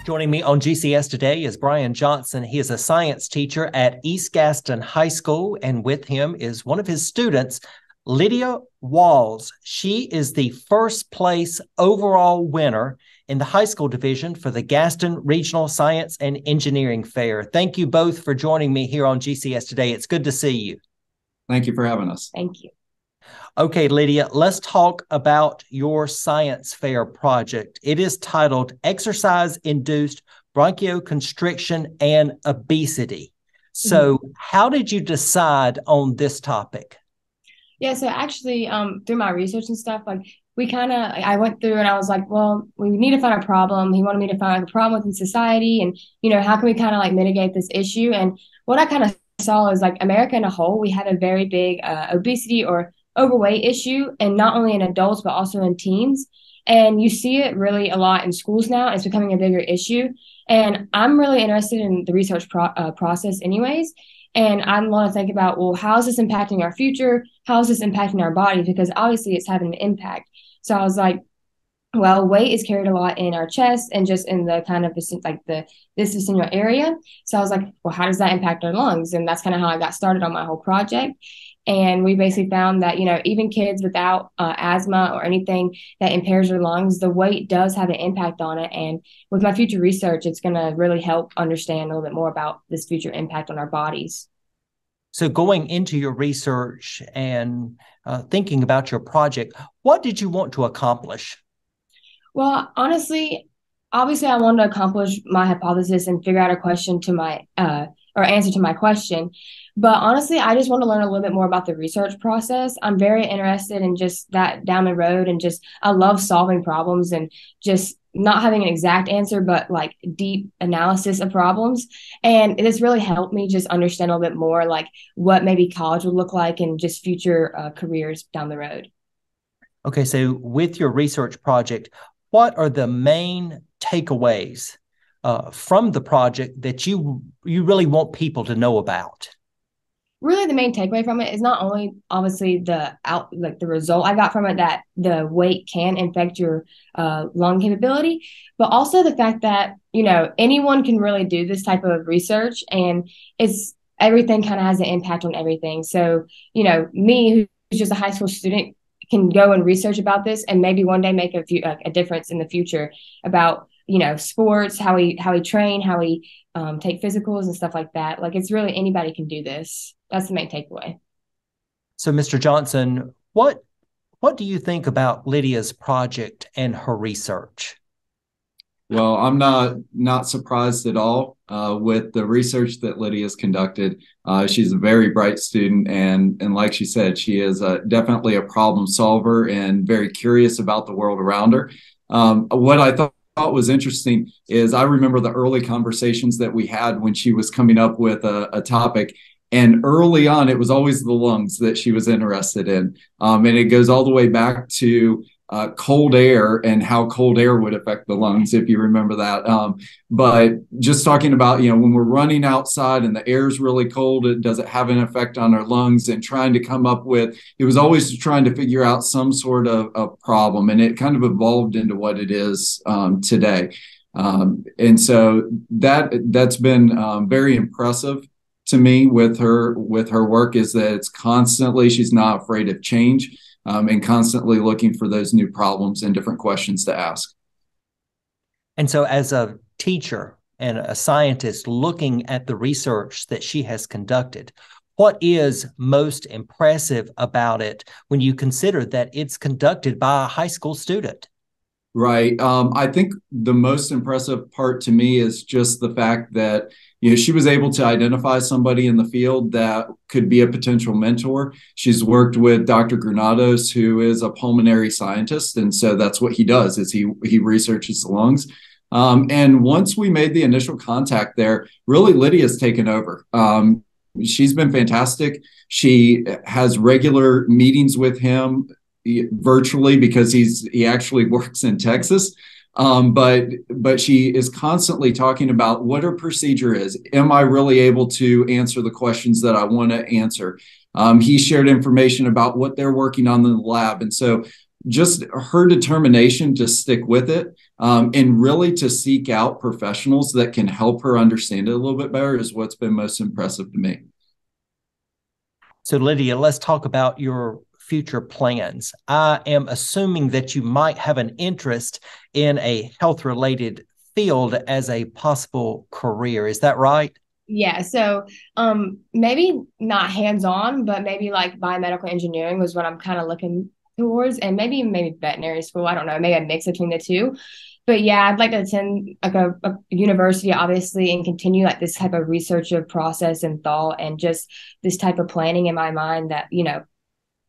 Joining me on GCS today is Brian Johnson. He is a science teacher at East Gaston High School, and with him is one of his students, Lydia Walls. She is the first place overall winner in the high school division for the Gaston Regional Science and Engineering Fair. Thank you both for joining me here on GCS today. It's good to see you. Thank you for having us. Thank you. Okay, Lydia, let's talk about your science fair project. It is titled Exercise-Induced Bronchoconstriction and Obesity. So how did you decide on this topic? Yeah, so actually, through my research and stuff, I went through and I was like, well, we need to find a problem. He wanted me to find a problem within society and, how can we kind of mitigate this issue? And what I kind of saw is America in a whole, we have a very big obesity or overweight issue, and not only in adults, but also in teens. And you see it really a lot in schools now. It's becoming a bigger issue. And I'm really interested in the research process anyways. And I want to think about, well, how is this impacting our future? How is this impacting our body? Because obviously it's having an impact. So I was like, well, weight is carried a lot in our chest and just in the kind of this vestibular area. So I was like, well, how does that impact our lungs? And that's kind of how I got started on my whole project. And we basically found that, even kids without asthma or anything that impairs their lungs, the weight does have an impact on it. And with my future research, it's going to really help understand a little bit more about this future impact on our bodies. So going into your research and thinking about your project, what did you want to accomplish? Well, honestly, obviously, I wanted to accomplish my hypothesis and figure out a question to my or answer to my question. But honestly, I just want to learn a little bit more about the research process. I'm very interested in just that down the road, and just I love solving problems and just not having an exact answer, but deep analysis of problems. And this really helped me just understand a little bit more what maybe college would look like and just future careers down the road. Okay, so with your research project, what are the main takeaways from the project that you really want people to know about? Really, the main takeaway from it is not only obviously the result I got from it, that the weight can affect your lung capability, but also the fact that anyone can really do this type of research, and everything kind of has an impact on everything. So me, who's just a high school student, can go and research about this and maybe one day make a difference in the future about sports, how we train, how we take physicals and stuff like that. It's really anybody can do this. That's the main takeaway. So, Mr. Johnson, what do you think about Lydia's project and her research? Well, I'm not surprised at all with the research that Lydia's conducted. She's a very bright student, and like she said, she is definitely a problem solver and very curious about the world around her. What I thought was interesting is I remember the early conversations that we had when she was coming up with a topic. And early on, it was always the lungs that she was interested in. And it goes all the way back to cold air and how cold air would affect the lungs, if you remember that. But just talking about, when we're running outside and the air is really cold, does it have an effect on our lungs? And trying to come up with, it was always trying to figure out some sort of problem. And it kind of evolved into what it is today. And so that's been very impressive to me with her work, is that it's constantly, she's not afraid of change, and constantly looking for those new problems and different questions to ask. And so as a teacher and a scientist looking at the research that she has conducted, what is most impressive about it when you consider that it's conducted by a high school student? Right. I think the most impressive part to me is just the fact that she was able to identify somebody in the field that could be a potential mentor. She's worked with Dr. Granados, who is a pulmonary scientist, and so that's what he does, is he researches the lungs. And once we made the initial contact there, really Lydia's taken over. She's been fantastic. She has regular meetings with him virtually because he actually works in Texas. But she is constantly talking about what her procedure is. Am I really able to answer the questions that I want to answer? He shared information about what they're working on in the lab. And so just her determination to stick with it, and really to seek out professionals that can help her understand it a little bit better is what's been most impressive to me. So, Lydia, let's talk about your future plans. I am assuming that you might have an interest in a health-related field as a possible career. Is that right? Yeah, so maybe not hands-on, but maybe like biomedical engineering was what I'm kind of looking towards, and maybe veterinary school. I don't know, maybe a mix between the two. But yeah, I'd like to attend like a university, obviously, and continue like this type of research of process and thought and just this type of planning in my mind that,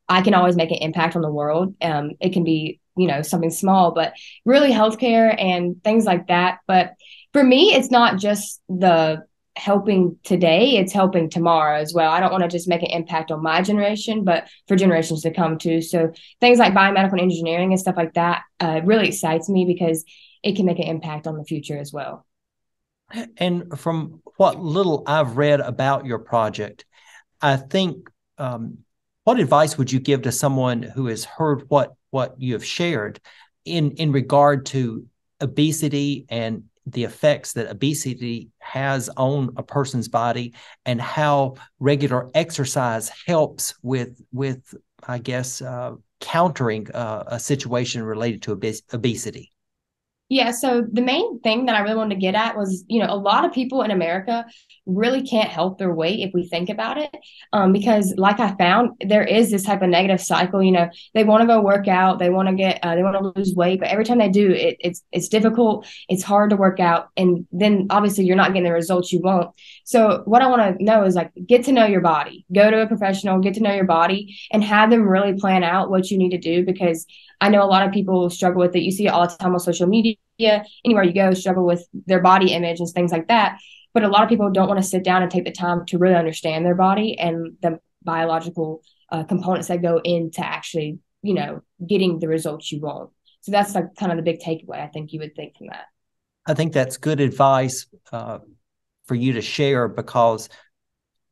I can always make an impact on the world. It can be, something small, but really healthcare and things like that. But for me, it's not just the helping today, it's helping tomorrow as well. I don't want to just make an impact on my generation, but for generations to come too. So things like biomedical engineering and stuff like that really excites me because it can make an impact on the future as well. And from what little I've read about your project, I think, what advice would you give to someone who has heard what you have shared in regard to obesity and the effects that obesity has on a person's body, and how regular exercise helps with I guess, countering a situation related to obesity? Yeah, so the main thing that I really wanted to get at was, a lot of people in America really can't help their weight if we think about it. Because like I found, there is this type of negative cycle. They want to go work out, they want to they want to lose weight, but every time they do, it's difficult, it's hard to work out, and then obviously you're not getting the results you want. So what I want to know is like, get to know your body, go to a professional, get to know your body, and have them really plan out what you need to do, because I know a lot of people struggle with it. You see it all the time on social media, anywhere you go, struggle with their body image and things like that. But a lot of people don't want to sit down and take the time to really understand their body and the biological components that go into actually, getting the results you want. So that's like kind of the big takeaway I think you would think from that. I think that's good advice for you to share, because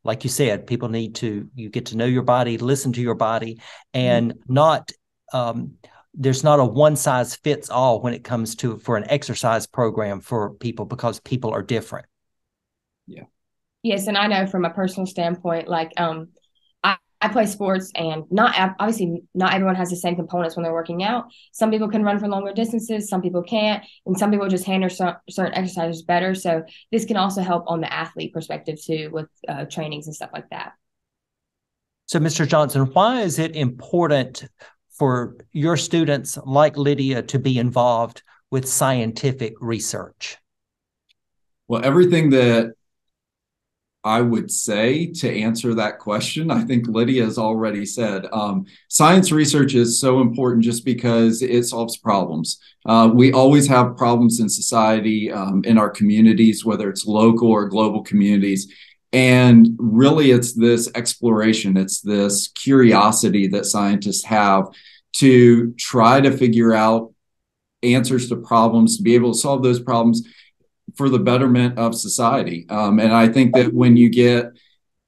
like you said, people need you get to know your body, listen to your body, and not there's not a one size fits all when it comes for an exercise program for people, because people are different. Yeah. Yes, and I know from a personal standpoint, like I play sports, and obviously not everyone has the same components when they're working out. Some people can run for longer distances, some people can't, and some people just handle certain exercises better. So this can also help on the athlete perspective too, with trainings and stuff like that. So, Mr. Johnson, why is it important for your students like Lydia to be involved with scientific research? Well, everything that I would say to answer that question, I think Lydia has already said. Science research is so important just because it solves problems. We always have problems in society, in our communities, whether it's local or global communities. And really, it's this exploration, it's this curiosity that scientists have to try to figure out answers to problems, to be able to solve those problems for the betterment of society. And I think that when you get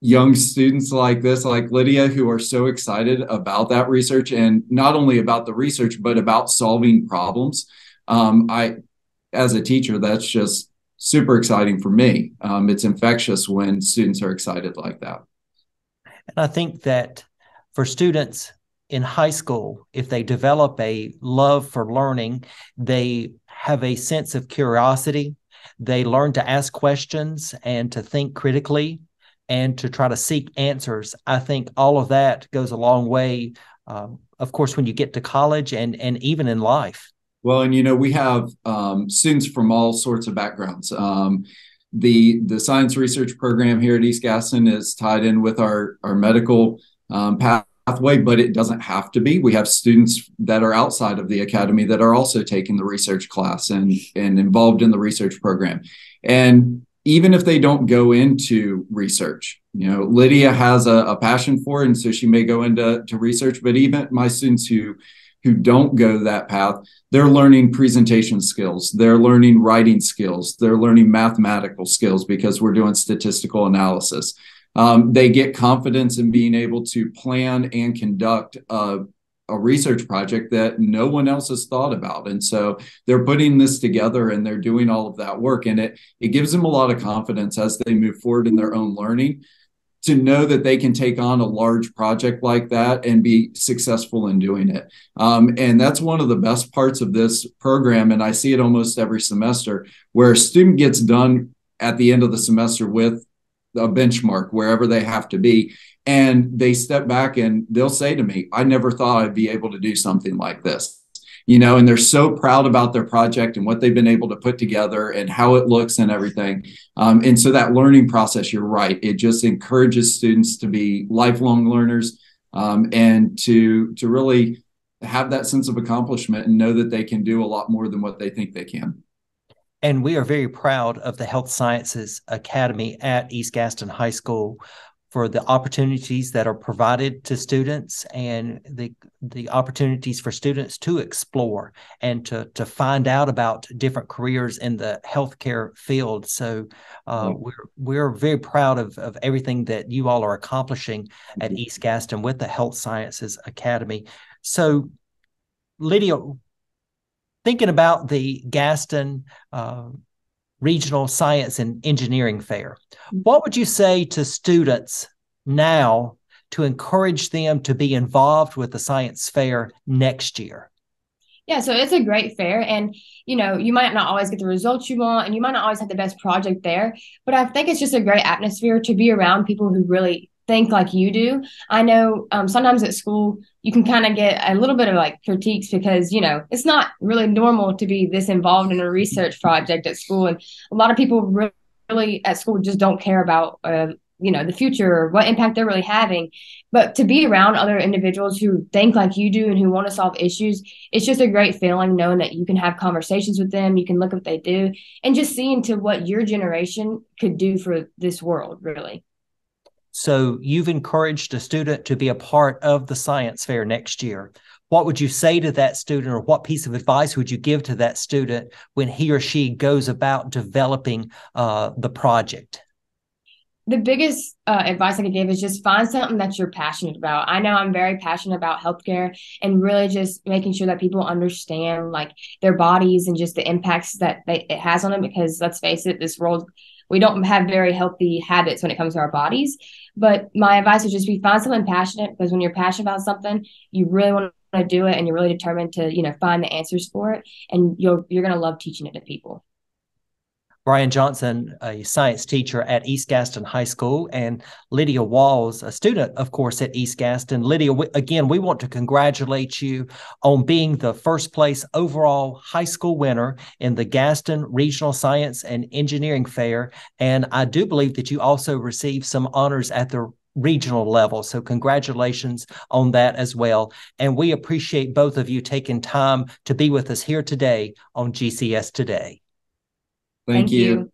young students like this, like Lydia, who are so excited about that research, and not only about the research, but about solving problems, as a teacher, that's just super exciting for me. It's infectious when students are excited like that. And I think that for students in high school, if they develop a love for learning, they have a sense of curiosity. They learn to ask questions and to think critically and to try to seek answers. I think all of that goes a long way, of course, when you get to college and even in life. Well, and we have students from all sorts of backgrounds. The science research program here at East Gaston is tied in with our medical pathway, but it doesn't have to be. We have students that are outside of the academy that are also taking the research class and involved in the research program. And even if they don't go into research, Lydia has a passion for it, and so she may go into research. But even my students who don't go that path, they're learning presentation skills, they're learning writing skills, they're learning mathematical skills because we're doing statistical analysis. They get confidence in being able to plan and conduct a a research project that no one else has thought about. And so they're putting this together and they're doing all of that work. And it gives them a lot of confidence as they move forward in their own learning to know that they can take on a large project like that and be successful in doing it. And that's one of the best parts of this program. And I see it almost every semester where a student gets done at the end of the semester with a benchmark wherever they have to be. And they step back and they'll say to me, I never thought I'd be able to do something like this. And they're so proud about their project and what they've been able to put together and how it looks and everything. And so that learning process, you're right, it just encourages students to be lifelong learners, and to really have that sense of accomplishment and know that they can do a lot more than what they think they can. And we are very proud of the Health Sciences Academy at East Gaston High School for the opportunities that are provided to students and the opportunities for students to explore and to find out about different careers in the healthcare field. So we're very proud of everything that you all are accomplishing at East Gaston with the Health Sciences Academy. So, Lydia, thinking about the Gaston Regional Science and Engineering Fair, what would you say to students now to encourage them to be involved with the science fair next year? Yeah, so it's a great fair, and you might not always get the results you want, and you might not always have the best project there, but I think it's just a great atmosphere to be around people who really think like you do. I know sometimes at school you can kind of get a little bit of like critiques because it's not really normal to be this involved in a research project at school, and a lot of people really at school just don't care about the future or what impact they're really having. But to be around other individuals who think like you do and who want to solve issues, it's just a great feeling knowing that you can have conversations with them, you can look at what they do, and just seeing to what your generation could do for this world, really. So you've encouraged a student to be a part of the science fair next year. What would you say to that student, or what piece of advice would you give to that student when he or she goes about developing the project? The biggest advice I could give is just find something that you're passionate about. I know I'm very passionate about healthcare and really just making sure that people understand like their bodies and just the impacts that it has on them, because let's face it, this world, we don't have very healthy habits when it comes to our bodies. But my advice would just be find something passionate, because when you're passionate about something, you really want to do it and you're really determined to, find the answers for it. And you're going to love teaching it to people. Brian Johnson, a science teacher at East Gaston High School, and Lydia Walls, a student, of course, at East Gaston. Lydia, again, we want to congratulate you on being the first place overall high school winner in the Gaston Regional Science and Engineering Fair. And I do believe that you also received some honors at the regional level. So congratulations on that as well. And we appreciate both of you taking time to be with us here today on GCS Today. Thank you.